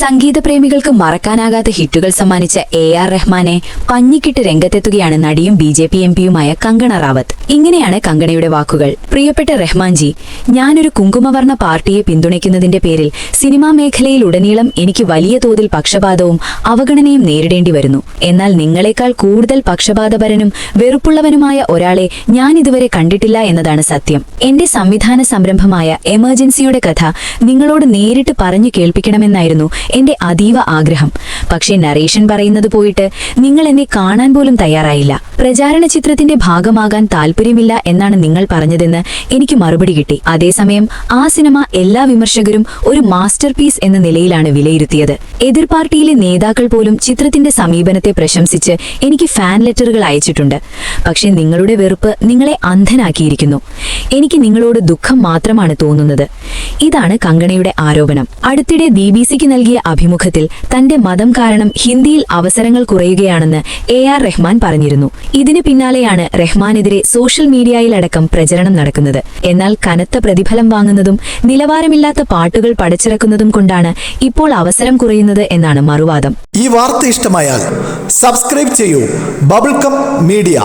സംഗീതപ്രേമികൾക്ക് മറക്കാനാകാത്ത ഹിറ്റുകൾ സമ്മാനിച്ച AR റഹ്മാനെ പഞ്ഞിക്കിട്ട് രംഗത്തെത്തുകയാണ് നടിയും BJP MP-യുമായ കങ്കണ റാവത്ത്. ഇങ്ങനെയാണ് കങ്കണയുടെ വാക്കുകൾ. പ്രിയപ്പെട്ട റഹ്മാൻജി, ഞാനൊരു കുങ്കുമവർണ്ണ പാർട്ടിയെ പിന്തുണയ്ക്കുന്നതിന്റെ പേരിൽ സിനിമാ മേഖലയിലുടനീളം എനിക്ക് വലിയ തോതിൽ പക്ഷപാതവും അവഗണനയും നേരിടേണ്ടി വരുന്നു. എന്നാൽ നിങ്ങളെക്കാൾ കൂടുതൽ പക്ഷപാതപരനും വെറുപ്പുള്ളവനുമായ ഒരാളെ ഞാൻ ഇതുവരെ കണ്ടിട്ടില്ല എന്നതാണ് സത്യം. എന്റെ സംവിധാന സംരംഭമായ എമർജൻസിയുടെ കഥ നിങ്ങളോട് നേരിട്ട് പറഞ്ഞു കേൾപ്പിക്കണമെന്നായിരുന്നു എന്റെ അതീവ ആഗ്രഹം. പക്ഷേ നരേഷൻ പറയുന്നത് പോയിട്ട് നിങ്ങൾ എന്നെ കാണാൻ പോലും തയ്യാറായില്ല. പ്രചാരണ ചിത്രത്തിന്റെ ഭാഗമാകാൻ താല്പര്യമില്ല എന്നാണ് നിങ്ങൾ പറഞ്ഞതെന്ന് എനിക്ക് മറുപടി കിട്ടി. അതേസമയം ആ സിനിമ എല്ലാ വിമർശകരും ഒരു മാസ്റ്റർ പീസ് എന്ന നിലയിലാണ് വിലയിരുത്തിയത്. എതിർ പാർട്ടിയിലെ നേതാക്കൾ പോലും ചിത്രത്തിന്റെ സമീപനത്തെ പ്രശംസിച്ച് എനിക്ക് ഫാൻ ലെറ്ററുകൾ അയച്ചിട്ടുണ്ട്. പക്ഷേ നിങ്ങളുടെ വെറുപ്പ് നിങ്ങളെ അന്ധനാക്കിയിരിക്കുന്നു. എനിക്ക് നിങ്ങളോട് ദുഃഖം മാത്രമാണ് തോന്നുന്നത്. ഇതാണ് കങ്കണയുടെ ആരോപണം. അടുത്തിടെ BBC-ക്ക് നൽകിയ അഭിമുഖത്തിൽ തന്റെ മതം കാരണം ഹിന്ദിയിൽ അവസരങ്ങൾ കുറയുകയാണെന്ന് AR റഹ്മാൻ പറഞ്ഞിരുന്നു. ഇതിന് പിന്നാലെയാണ് റഹ്മാനെതിരെ സോഷ്യൽ മീഡിയയിലടക്കം പ്രചരണം നടക്കുന്നത്. എന്നാൽ കനത്ത പ്രതിഫലം വാങ്ങുന്നതും നിലവാരമില്ലാത്ത പാട്ടുകൾ പടച്ചിറക്കുന്നതും കൊണ്ടാണ് ഇപ്പോൾ അവസരം കുറയുന്നത് എന്നാണ് മറുവാദം. ഈ വാർത്ത ഇഷ്ടമായാൽ സബ്സ്ക്രൈബ് ചെയ്യൂ ബബിൾകം മീഡിയ.